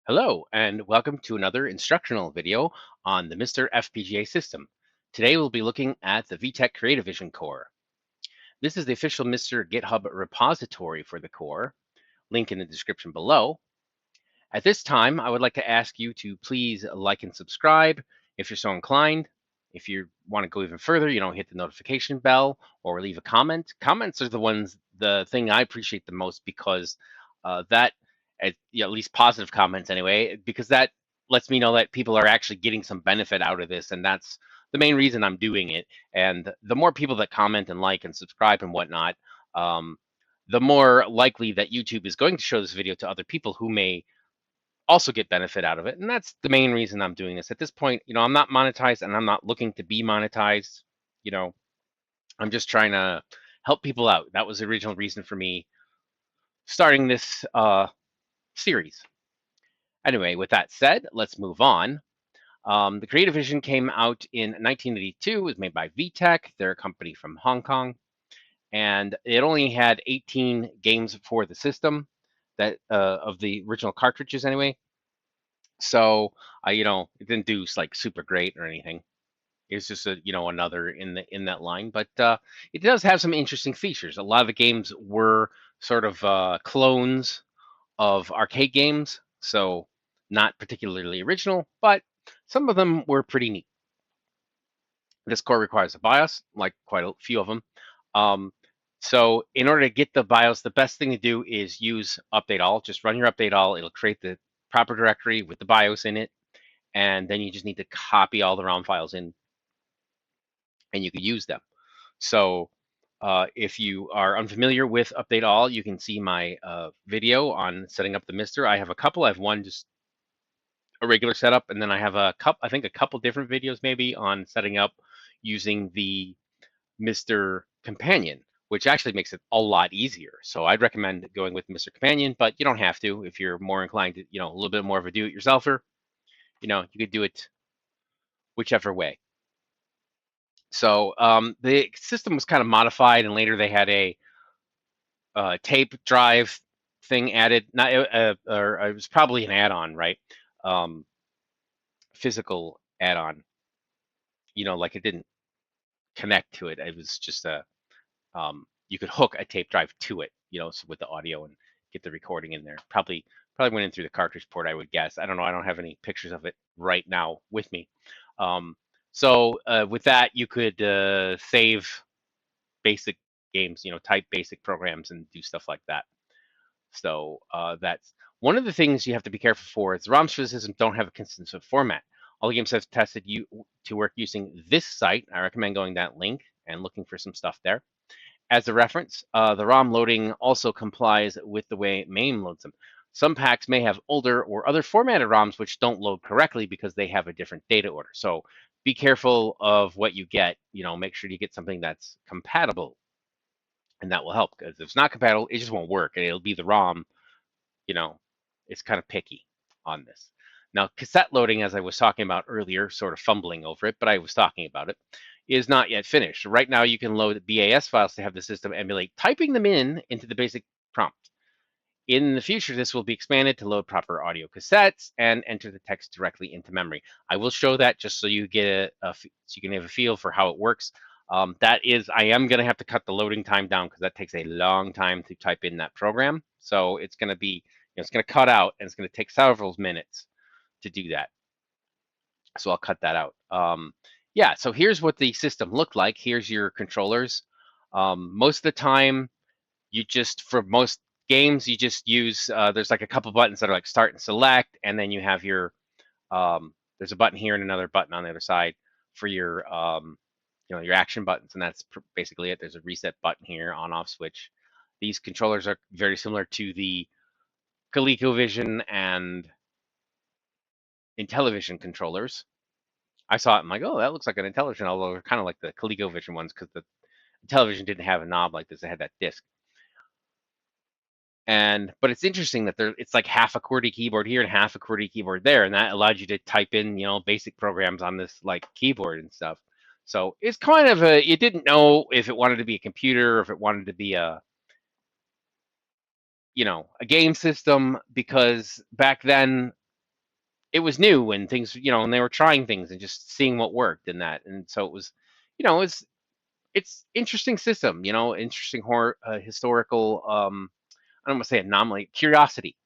Hello, and welcome to another instructional video on the MiSTer FPGA system. Today we'll be looking at the VTech CreatiVision core. This is the official MiSTer GitHub repository for the core, link in the description below. At this time, I would like to ask you to please like and subscribe if you're so inclined. If you want to go even further, hit the notification bell or leave a comment. Comments are the thing I appreciate the most because that, at least positive comments anyway, because that lets me know that people are actually getting some benefit out of this, and that's the main reason I'm doing it. And the more people that comment and like and subscribe and whatnot, the more likely that YouTube is going to show this video to other people who may also get benefit out of it. And that's the main reason I'm doing this. At this point, I'm not monetized and I'm not looking to be monetized. You know, I'm just trying to help people out. That was the original reason for me starting this series. Anyway, with that said, let's move on. The CreatiVision came out in 1982. It was made by VTech. They're a company from Hong Kong. And it only had 18 games for the system that of the original cartridges anyway. So it didn't do like super great or anything. It's just another in that line, but it does have some interesting features. A lot of the games were sort of clones of arcade games, so not particularly original, but some of them were pretty neat. This core requires a BIOS, like quite a few of them. So in order to get the BIOS, the best thing to do is use update all. Just run your update all. It'll create the proper directory with the BIOS in it, and then you just need to copy all the ROM files in, and you can use them. So if you are unfamiliar with Update All, you can see my video on setting up the MiSTer. I have a couple. I have one just a regular setup, and then I have a couple different videos maybe on setting up using the MiSTer Companion, which actually makes it a lot easier. So I'd recommend going with MiSTer Companion, but you don't have to if you're more inclined to, a little bit more of a do-it-yourselfer. You could do it whichever way. So the system was kind of modified, and later they had a tape drive thing added. Not or it was probably an add-on, right? Physical add-on. Like it didn't connect to it. It was just you could hook a tape drive to it, so with the audio and get the recording in there. Probably went in through the cartridge port, I would guess. I don't know. I don't have any pictures of it right now with me. So with that, you could save basic games, type basic programs and do stuff like that. So that's one of the things you have to be careful for. Is the ROMs for the system don't have a consistent format. All the games I've tested to work using this site. I recommend going that link and looking for some stuff there. As a reference, the ROM loading also complies with the way MAME loads them. Some packs may have older or other formatted ROMs which don't load correctly because they have a different data order. So be careful of what you get. Make sure you get something that's compatible, and that will help. Because if it's not compatible, it just won't work, and it'll be the ROM. It's kind of picky on this. Now, cassette loading, as I was talking about earlier, sort of fumbling over it, but I was talking about it, is not yet finished. Right now, you can load BAS files to have the system emulate typing them into the basic prompt. In the future, this will be expanded to load proper audio cassettes and enter the text directly into memory. I will show that just so you get so you can have a feel for how it works. I am going to have to cut the loading time down because that takes a long time to type in that program. So it's going to be, it's going to cut out, and it's going to take several minutes to do that. So I'll cut that out. Yeah, so here's what the system looked like. Here's your controllers. Most of the time, for most games, you just use, there's like a couple buttons that are like start and select, and then you have your, there's a button here and another button on the other side for your, your action buttons, and that's basically it. There's a reset button here, on-off switch. These controllers are very similar to the ColecoVision and Intellivision controllers. I saw it, I'm like, oh, that looks like an Intellivision, although they're kind of like the ColecoVision ones because the Intellivision didn't have a knob like this. It had that disc. But it's interesting that it's like half a QWERTY keyboard here and half a QWERTY keyboard there, and that allowed you to type in, basic programs on this like keyboard and stuff. So it's kind of you didn't know if it wanted to be a computer or if it wanted to be a game system, because back then it was new when things, and they were trying things and just seeing what worked in that. And so it was, it's interesting system, interesting historical, I don't want to say anomaly, curiosity,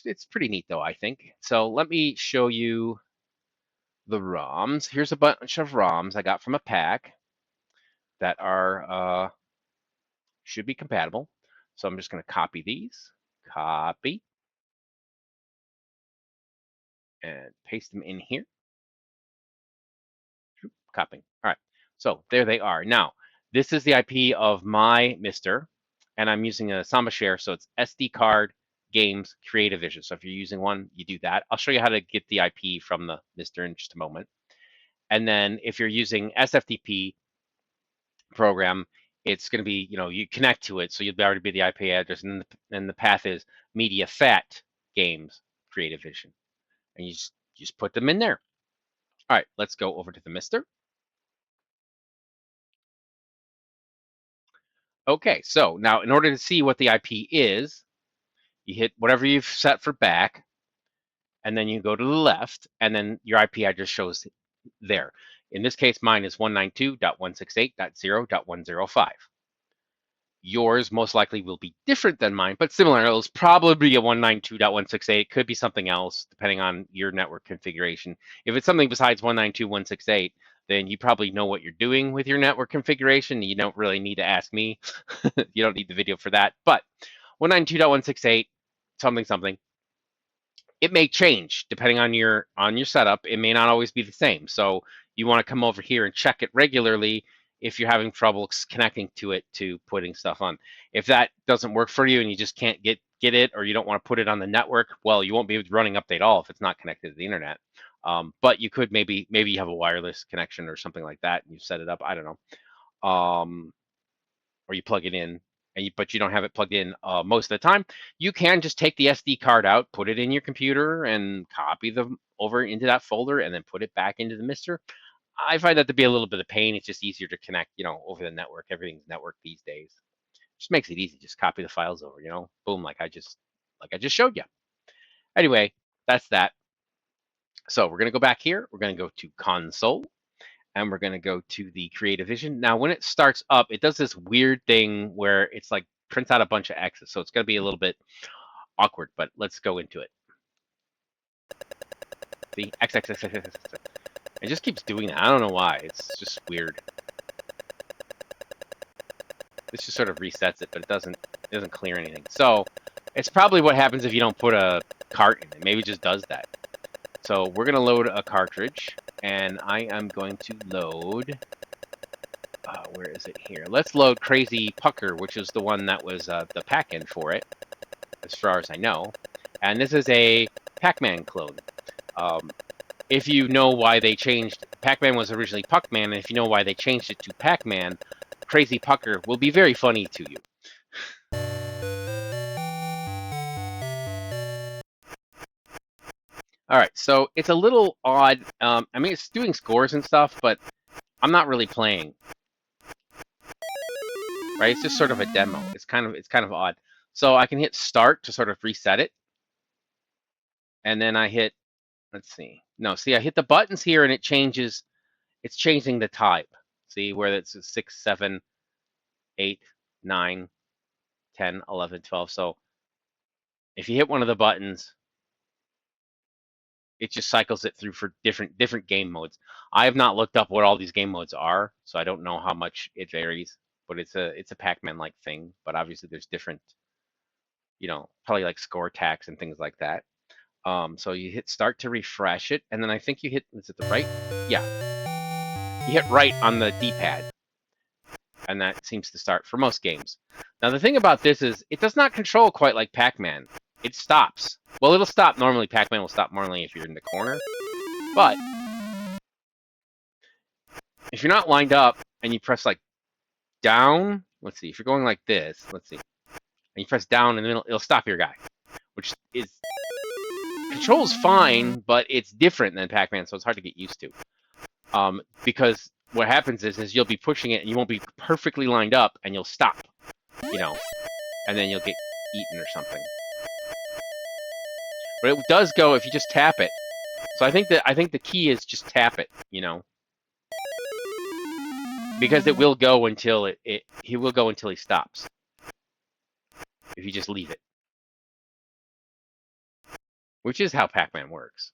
it's pretty neat though, I think. So let me show you the ROMs. Here's a bunch of ROMs I got from a pack that are should be compatible. So I'm just going to copy these, copy, and paste them in here. Copying. All right. So there they are. Now, this is the IP of my MiSTer, and I'm using a Samba share, so it's SD card games CreatiVision. So if you're using one, you do that. I'll show you how to get the IP from the MiSTer in just a moment. And then if you're using SFTP program, it's going to be, you connect to it, so you'll already be the IP address, and then the path is MediaFAT Games CreatiVision, and you just put them in there. All right, let's go over to the MiSTer. Okay, so now in order to see what the IP is, you hit whatever you've set for back, and then you go to the left, and then your IP address shows there. In this case, mine is 192.168.0.105. Yours most likely will be different than mine, but similar. It'll probably be a 192.168. It could be something else, depending on your network configuration. If it's something besides 192.168, then you probably know what you're doing with your network configuration. You don't really need to ask me. You don't need the video for that. But 192.168, something, it may change depending on your setup. It may not always be the same. So you want to come over here and check it regularly if you're having trouble connecting to it to putting stuff on. If that doesn't work for you and you just can't get it, or you don't want to put it on the network, well, you won't be running update all if it's not connected to the internet. But you could maybe you have a wireless connection or something like that, and you set it up. I don't know, or you plug it in, but you don't have it plugged in most of the time. You can just take the SD card out, put it in your computer, and copy them over into that folder, and then put it back into the MiSTer. I find that to be a little bit of pain. It's just easier to connect, over the network. Everything's networked these days. Just makes it easy. Just copy the files over, boom, like I just showed you. Anyway, that's that. So we're gonna go back here. We're gonna go to console, and we're gonna go to the CreatiVision. Now, when it starts up, it does this weird thing where it's like prints out a bunch of X's. So it's gonna be a little bit awkward, but let's go into it. See, X. It just keeps doing that. I don't know why. It's just weird. This just sort of resets it, but it doesn't clear anything. So it's probably what happens if you don't put a cart in it. Maybe it just does that. So we're gonna load a cartridge, and I am going to load. Where is it here? Let's load Crazy Pucker, which is the one that was the pack-in for it, as far as I know. And this is a Pac-Man clone. If you know why they changed, Pac-Man was originally Puck-Man, and if you know why they changed it to Pac-Man, Crazy Pucker will be very funny to you. All right, so it's a little odd. I mean, it's doing scores and stuff, but I'm not really playing. Right? It's just sort of a demo. It's kind of odd. So I can hit start to sort of reset it, and then I hit. Let's see. No, see, I hit the buttons here, and it changes. It's changing the type. See where it's 6, 7, 8, 9, 10, 11, 12. So if you hit one of the buttons, it just cycles it through for different game modes. I have not looked up what all these game modes are, so I don't know how much it varies. But it's a Pac-Man like thing. But obviously there's different, probably like score tags and things like that. So you hit start to refresh it, and then I think you hit, is it the right? Yeah. You hit right on the D-pad, and that seems to start for most games. Now the thing about this is it does not control quite like Pac-Man. It stops. Well, it'll stop normally. Pac-Man will stop normally if you're in the corner. But if you're not lined up and you press like down, let's see, if you're going like this, let's see, and you press down and then it'll stop your guy, which is controls fine, but it's different than Pac-Man, so it's hard to get used to. Because what happens is you'll be pushing it and you won't be perfectly lined up and you'll stop, and then you'll get eaten or something. But it does go if you just tap it. So I think the key is just tap it, you know, because it will go until he will go until he stops. If you just leave it, which is how Pac-Man works.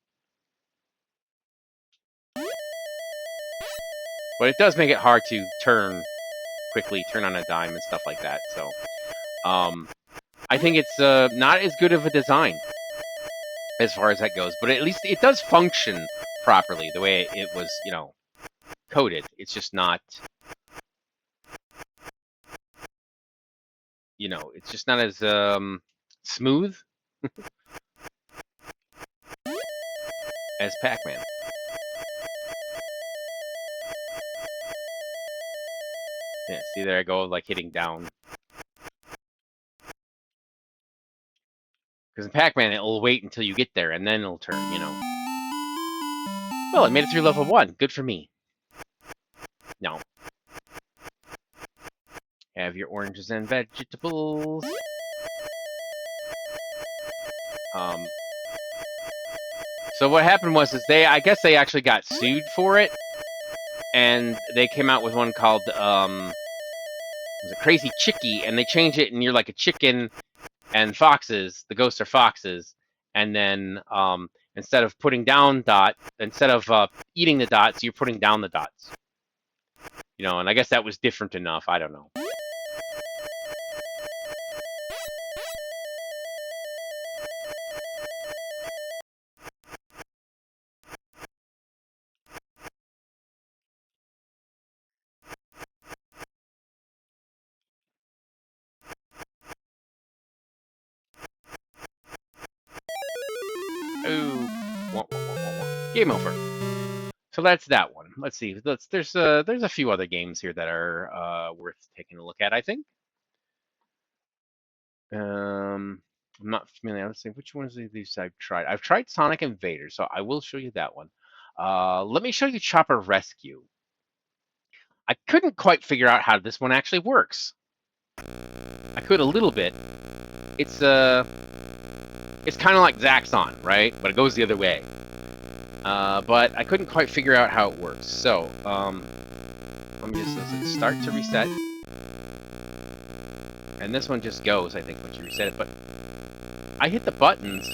But it does make it hard to turn quickly, turn on a dime and stuff like that. So I think it's not as good of a design as far as that goes, but at least it does function properly the way it was, you know, coded. It's just not, you know, it's just not as smooth as Pac-Man. Yeah, see there I go, like hitting down. Because in Pac-Man, it'll wait until you get there, and then it'll turn, you know. Well, I made it through level 1. Good for me. No. Have your oranges and vegetables. So what happened was I guess they actually got sued for it, and they came out with one called was it Crazy Chicky, and they changed it, and you're like a chicken, and foxes, the ghosts are foxes, and then instead of eating the dots, you're putting down the dots. You know, and I guess that was different enough. I don't know. Oh, game over. So that's that one. Let's see. There's a few other games here that are worth taking a look at, I think. I'm not familiar. Let's see, which ones of these I've tried. I've tried Sonic Invader, so I will show you that one. Let me show you Chopper Rescue. I couldn't quite figure out how this one actually works. I could a little bit. It's kind of like Zaxxon, right? But it goes the other way. But I couldn't quite figure out how it works. So, let me just start to reset. And this one just goes, I think, once you reset it. But I hit the buttons,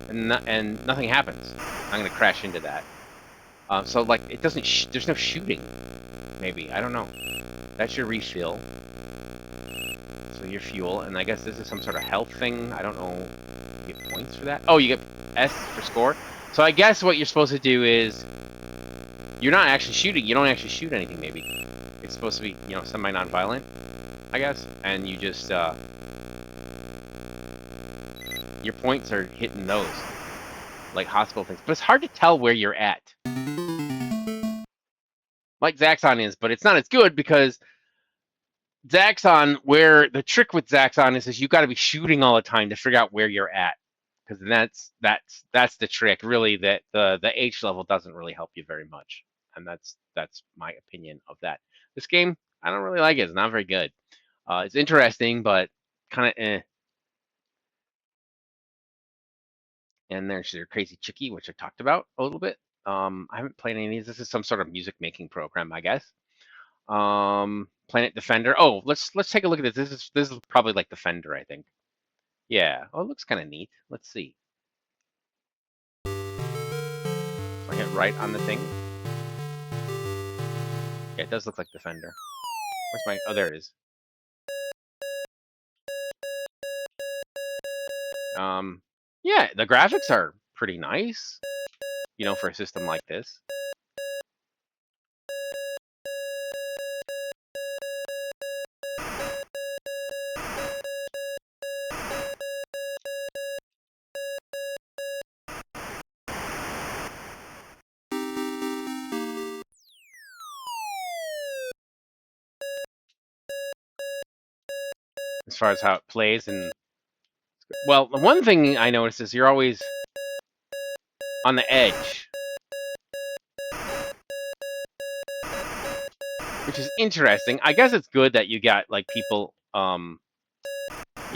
and nothing happens. I'm gonna crash into that. So like it doesn't. There's no shooting. Maybe, I don't know. That's your refill. So your fuel, and I guess this is some sort of health thing. I don't know. You get points for that. Oh, you get S for score. So I guess what you're supposed to do is you're not actually shooting. You don't actually shoot anything. Maybe it's supposed to be, you know, semi-non-violent, I guess. And you just your points are hitting those like hospital things. But it's hard to tell where you're at. Like Zaxxon is, but it's not as good because Zaxxon, where the trick with Zaxxon is you got to be shooting all the time to figure out where you're at, because that's the trick. Really, that the H level doesn't really help you very much, and that's my opinion of that. This game, I don't really like it. It's not very good. It's interesting, but kind of eh. And there's your Crazy Chicky, which I talked about a little bit. I haven't played any of these. This is some sort of music making program, I guess. Planet Defender. Oh, let's take a look at this. This is probably like Defender, I think. Yeah. Oh, it looks kind of neat. Let's see. I hit right on the thing. Yeah, it does look like Defender. Where's my? Oh, there it is. Yeah, the graphics are pretty nice. You know, for a system like this. As far as how it plays, and well, the one thing I noticed is you're always on the edge, which is interesting. I guess it's good that you got like people, you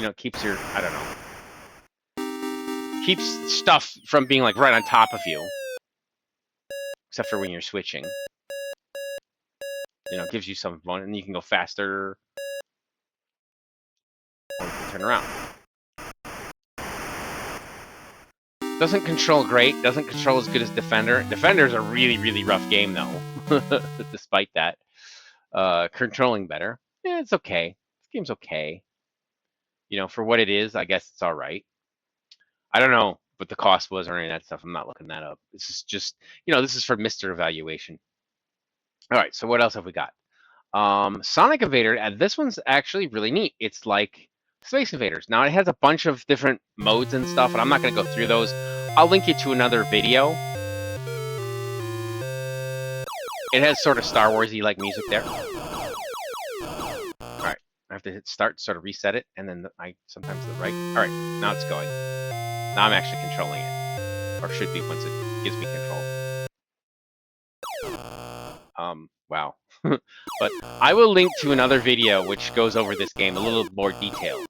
know, keeps your, I don't know, keeps stuff from being like right on top of you, except for when you're switching. You know, it gives you some fun, and you can go faster, or you can turn around. Doesn't control great. Doesn't control as good as Defender. Defender's a really, really rough game, though. Despite that, controlling better. Yeah, it's okay. This game's okay. You know, for what it is, I guess it's all right. I don't know what the cost was or any of that stuff. I'm not looking that up. This is just, you know, this is for MiSTer evaluation. All right, so what else have we got? Sonic Invader, this one's actually really neat. It's like Space Invaders. Now, it has a bunch of different modes and stuff, and I'm not going to go through those. I'll link you to another video. It has sort of Star Wars-y like music there. All right, I have to hit start, sort of reset it, and then sometimes the right. All right, now it's going. Now I'm actually controlling it, or should be once it gives me control. Wow. But I will link to another video which goes over this game a little more detailed.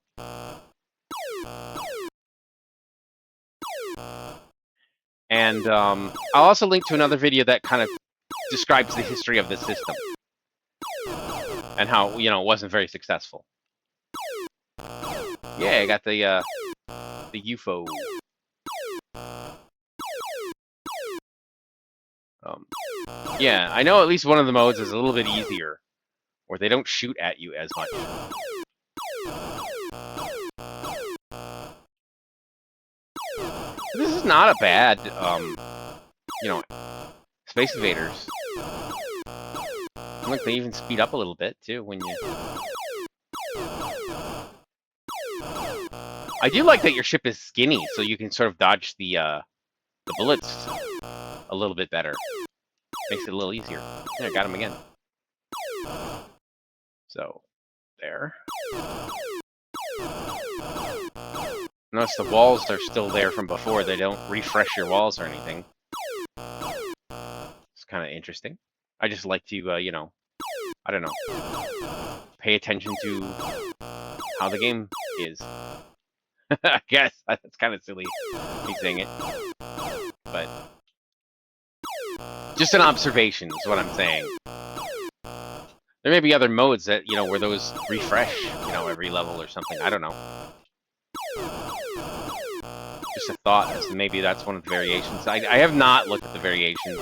And I'll also link to another video that kind of describes the history of the system and how, you know, it wasn't very successful. Yeah, I got the UFO. Yeah, I know at least one of the modes is a little bit easier, where they don't shoot at you as much. This is not a bad, you know, Space Invaders. Look, they even speed up a little bit too when you. I do like that your ship is skinny, so you can sort of dodge the bullets a little bit better. Makes it a little easier. There, I got him again. So, there. Notice the walls are still there from before. They don't refresh your walls or anything. It's kind of interesting. I just like to, you know, I don't know, pay attention to how the game is. I guess that's kind of silly, me saying it, but just an observation is what I'm saying. There may be other modes that, you know, where those refresh, you know, every level or something. I don't know. Just a thought as to maybe that's one of the variations. I have not looked at the variations.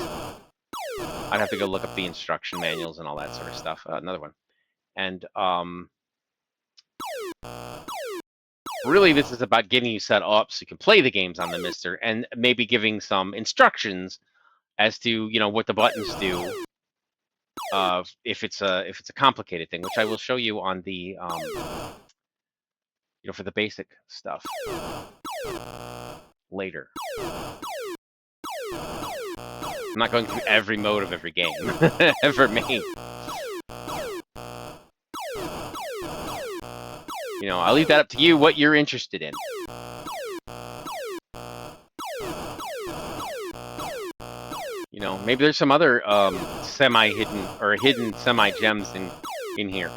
I'd have to go look up the instruction manuals and all that sort of stuff. Another one. And really, this is about getting you set up so you can play the games on the MiSTer, and maybe giving some instructions as to, you know, what the buttons do. If it's a complicated thing, which I will show you on the you know, for the basic stuff later. I'm not going through every mode of every game ever made. You know, I'll leave that up to you, what you're interested in. You know, maybe there's some other semi-hidden or hidden semi-gems in here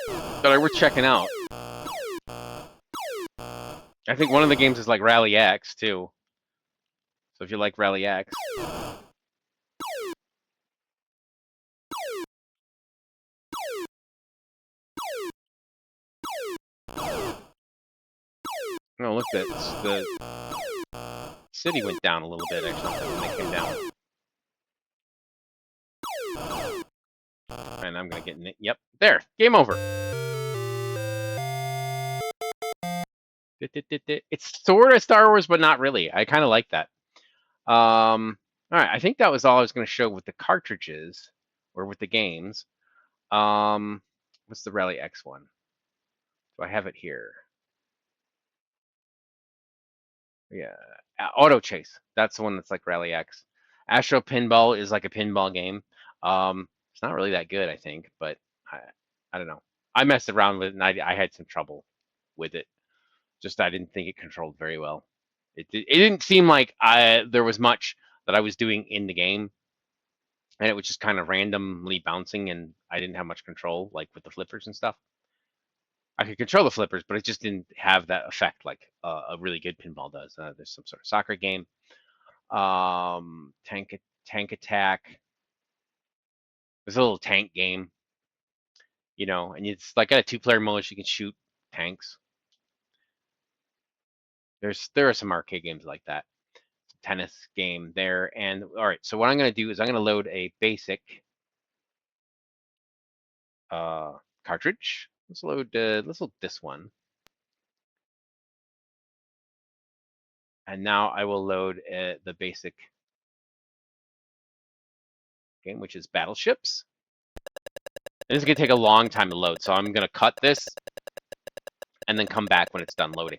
that are worth checking out. I think one of the games is like Rally X too. So if you like Rally X. Oh, look, the city went down a little bit actually when they came down. And I'm gonna get in it. Yep, there, game over. It's sort of Star Wars, but not really. I kind of like that. All right, I think that was all I was going to show with the cartridges or with the games. What's the Rally X one? Do I have it here? Yeah, Auto Chase. That's the one that's like Rally X. Astro Pinball is like a pinball game. It's not really that good, I think, but I don't know. I messed around with it and I had some trouble with it. Just I didn't think it controlled very well. It didn't seem like there was much that I was doing in the game, and it was just kind of randomly bouncing, and I didn't have much control, like with the flippers and stuff. I could control the flippers, but it just didn't have that effect like a really good pinball does. There's some sort of soccer game, tank attack. There's a little tank game, and it's like got a two-player mode. So you can shoot tanks. There are some arcade games like that. Tennis game there. And all right, so what I'm going to do is I'm going to load a basic cartridge. Let's load this one. And now I will load the basic game, which is Battleships. And this is going to take a long time to load, so I'm going to cut this and then come back when it's done loading.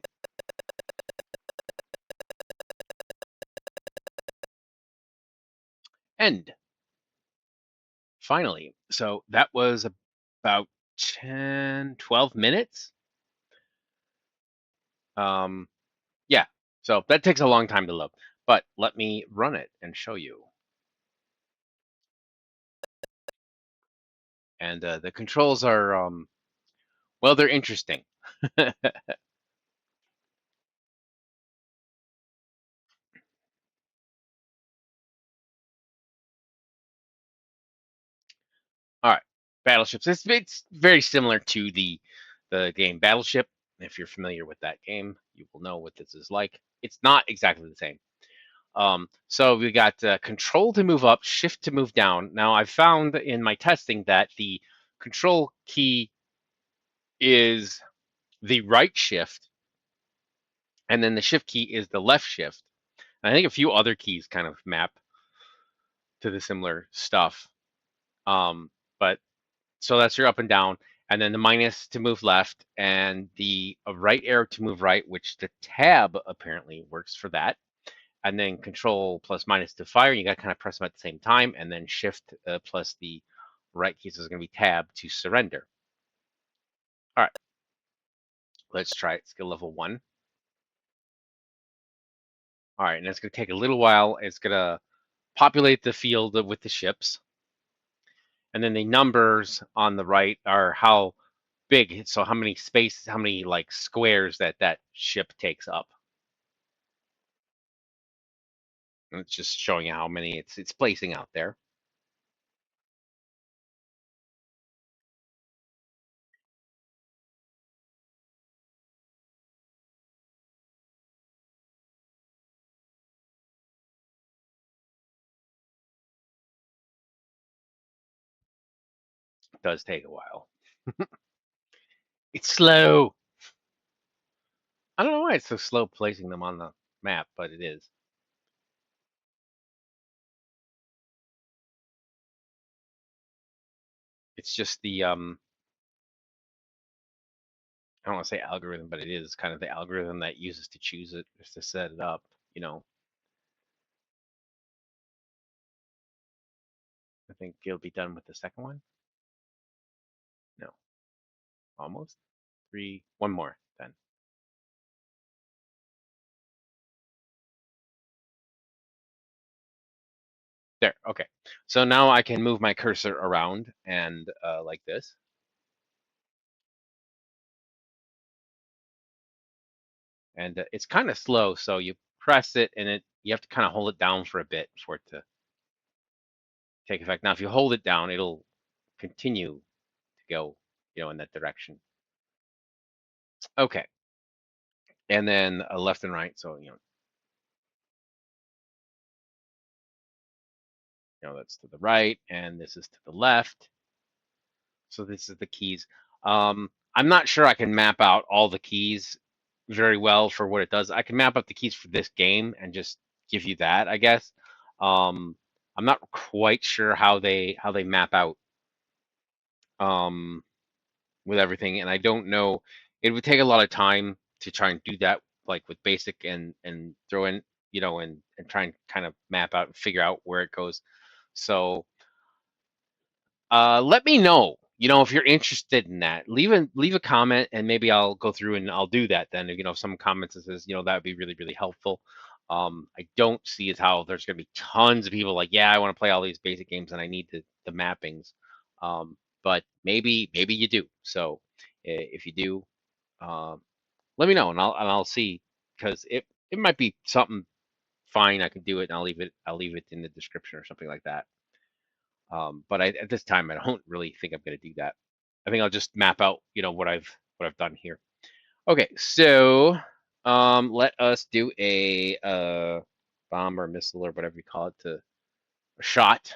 End. Finally. So that was about 10, 12 minutes. Yeah, so that takes a long time to load, but let me run it and show you. And the controls are, well, they're interesting. All right, Battleships. It's very similar to the game Battleship. If you're familiar with that game, you will know what this is like. It's not exactly the same. So we got control to move up, shift to move down. Now I found in my testing that the control key is the right shift, and then the shift key is the left shift. And I think a few other keys kind of map to the similar stuff. But so that's your up and down, and then the minus to move left, and the right arrow to move right, which the tab apparently works for that. And then control plus minus to fire. You got to kind of press them at the same time, and then shift plus the right key, so it's going to be tab to surrender. All right, let's try it. Skill level 1. All right, and it's going to take a little while. It's going to populate the field with the ships. And then the numbers on the right are how big, so how many spaces, how many like squares that ship takes up. And it's just showing you how many it's placing out there. It does take a while. It's slow. I don't know why it's so slow placing them on the map, but it is. It's just the I don't want to say algorithm, but it is kind of the algorithm that uses to choose it, just to set it up, I think you'll be done with the second one. No, almost. One more then. There, okay. So now I can move my cursor around and like this. And it's kind of slow, so you press it and you have to kind of hold it down for a bit for it to take effect. Now, if you hold it down, it'll continue to go, in that direction. Okay. And then left and right, so that's to the right, and this is to the left. So this is the keys. I'm not sure I can map out all the keys very well for what it does. I can map out the keys for this game and just give you that, I guess. I'm not quite sure how they map out with everything, and I don't know. It would take a lot of time to try and do that, like with basic and throw in, and try and kind of map out and figure out where it goes. So let me know, if you're interested in that. Leave a comment, and maybe I'll go through and I'll do that then. If some comments that says, that would be really, really helpful. I don't see as how there's going to be tons of people like, yeah, I want to play all these basic games and I need the mappings. But maybe you do. So If you do, let me know, and I'll see, because it might be something fine. I can do it, and I'll leave it in the description or something like that. But at this time, I don't really think I'm going to do that. I think I'll just map out, what I've done here. Okay, so let us do a bomb or missile or whatever you call it, to a shot.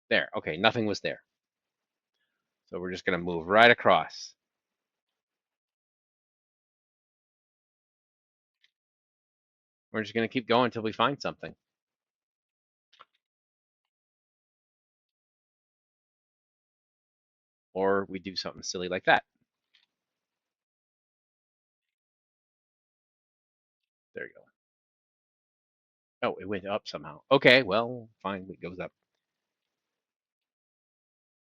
There. Okay, nothing was there. So we're just going to move right across. We're just going to keep going until we find something. Or we do something silly like that. There you go. Oh, it went up somehow. Okay, well, fine, it goes up.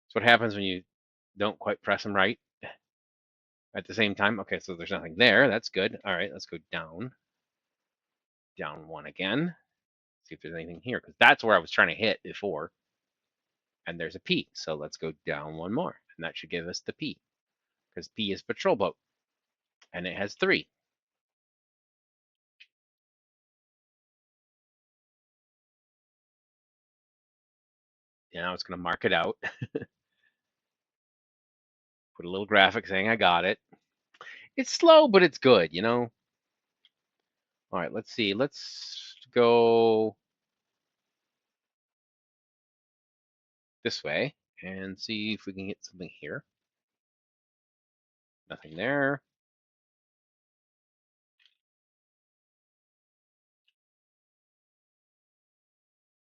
That's what happens when you don't quite press them right at the same time. Okay, so there's nothing there. That's good. All right, let's go down. Down one again. See if there's anything here, because that's where I was trying to hit before. And there's a P. So let's go down one more. And that should give us the P, because P is patrol boat. And it has 3. Now it's going to mark it out. Put a little graphic saying I got it. It's slow, but it's good, All right, let's see. Let's go this way and see if we can get something here. Nothing there.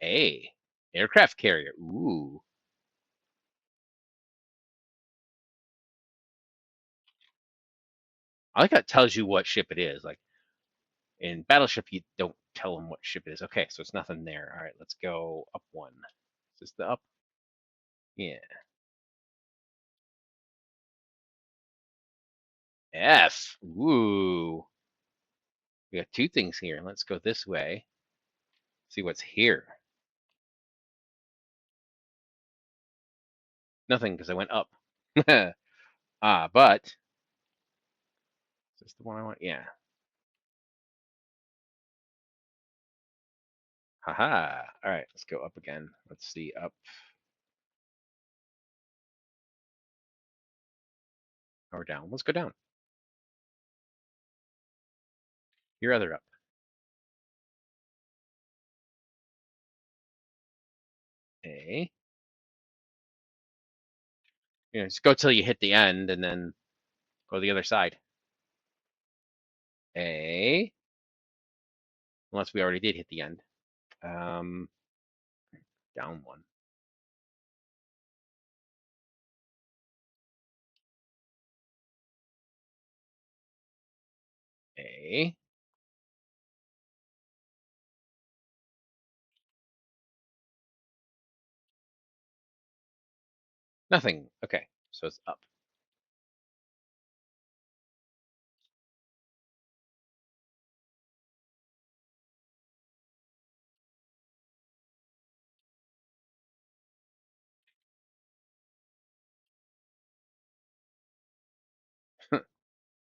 A aircraft carrier. Ooh. I like how it tells you what ship it is. Like in Battleship, you don't tell them what ship it is. Okay, so it's nothing there. All right, let's go up one. Is this the up? Yeah. F. Ooh. We got 2 things here. Let's go this way. See what's here. Nothing, because I went up. But is this the one I want? Yeah. Haha. All right, let's go up again. Let's see, up or down. Let's go down. Your other up. A. Just go till you hit the end, and then go the other side. A. Unless we already did hit the end. Down one. A. Nothing. Okay, so it's up.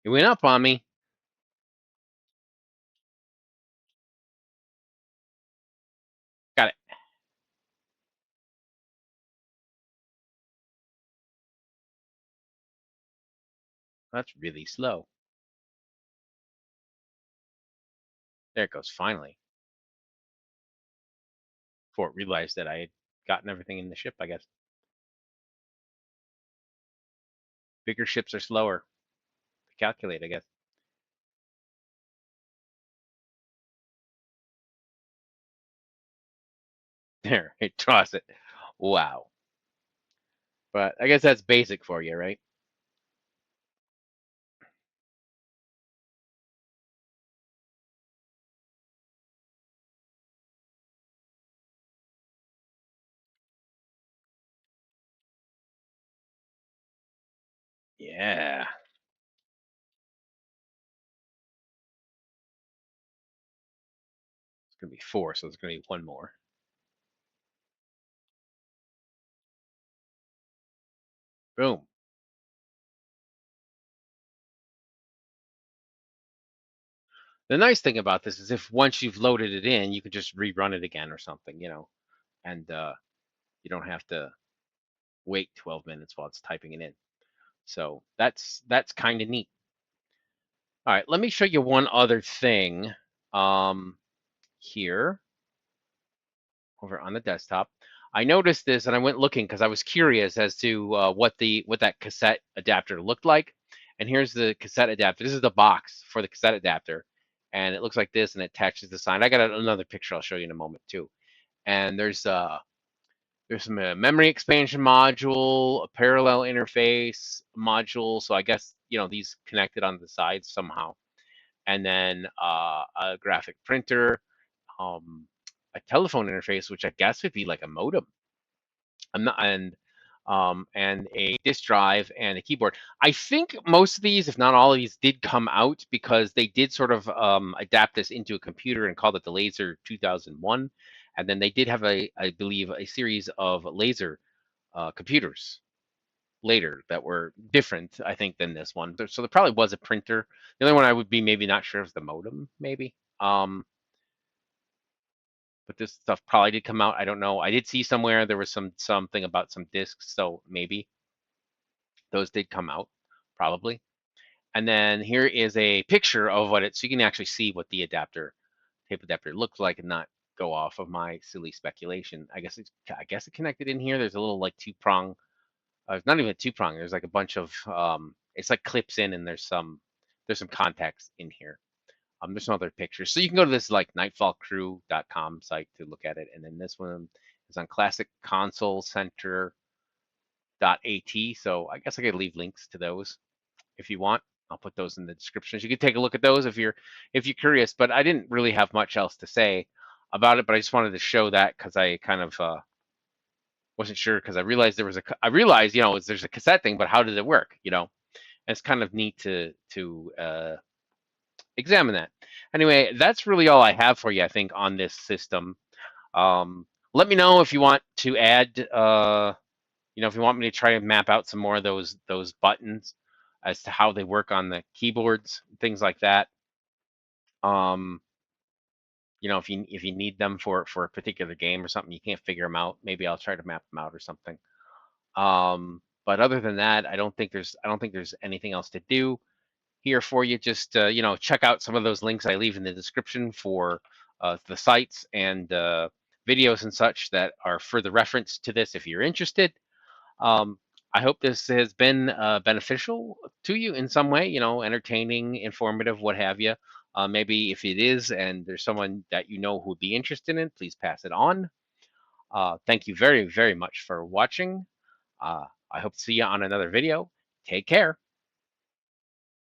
It went up on me. Got it. That's really slow. There it goes, finally. Before it realized that I had gotten everything in the ship, I guess. Bigger ships are slower to calculate, I guess. There, it toss it. Wow. But I guess that's basic for you, right? Yeah. It's going to be 4, so it's going to be 1 more. Boom. The nice thing about this is if once you've loaded it in, you can just rerun it again or something, and you don't have to wait 12 minutes while it's typing it in. So that's kind of neat. All right, let me show you one other thing here over on the desktop. I noticed this and I went looking because I was curious as to what that cassette adapter looked like. And here's the cassette adapter. This is the box for the cassette adapter, and it looks like this, and it attaches the sign. I got another picture I'll show you in a moment too. And there's some memory expansion module, a parallel interface module. So I guess these connected on the sides somehow, and then a graphic printer, um, a telephone interface, which I guess would be like a modem. I'm not, and a disk drive and a keyboard. I think most of these, if not all of these, did come out because they did sort of adapt this into a computer and called it the Laser 2001. And then they did have I believe, a series of laser computers later that were different, I think, than this one. So there probably was a printer. The only one I would be maybe not sure is the modem, maybe. But this stuff probably did come out. I don't know. I did see somewhere there was something about some discs, so maybe those did come out, probably. And then here is a picture of so you can actually see what the tape adapter looks like and not go off of my silly speculation. I guess it connected in here. There's a little like two-prong. It's not even a two-prong. There's like a bunch of it's like clips in, and there's some contacts in here. There's some other pictures. So you can go to this like nightfallcrew.com site to look at it. And then this one is on classicconsolecenter.at. So I guess I could leave links to those if you want. I'll put those in the descriptions. You can take a look at those if you're curious. But I didn't really have much else to say about it. But I just wanted to show that because I kind of wasn't sure, because I realized there's a cassette thing, but how did it work? And it's kind of neat to examine that. Anyway, that's really all I have for you, I think, on this system. Let me know if you want to add, if you want me to try and map out some more of those buttons as to how they work on the keyboards, things like that. If you need them for a particular game or something, you can't figure them out, maybe I'll try to map them out or something. But other than that, I don't think there's anything else to do here for you. Just check out some of those links I leave in the description for the sites and videos and such that are further reference to this if you're interested. I hope this has been beneficial to you in some way, entertaining, informative, what have you. Maybe if it is and there's someone that who would be interested in it, please pass it on. Thank you very, very much for watching. I hope to see you on another video. Take care.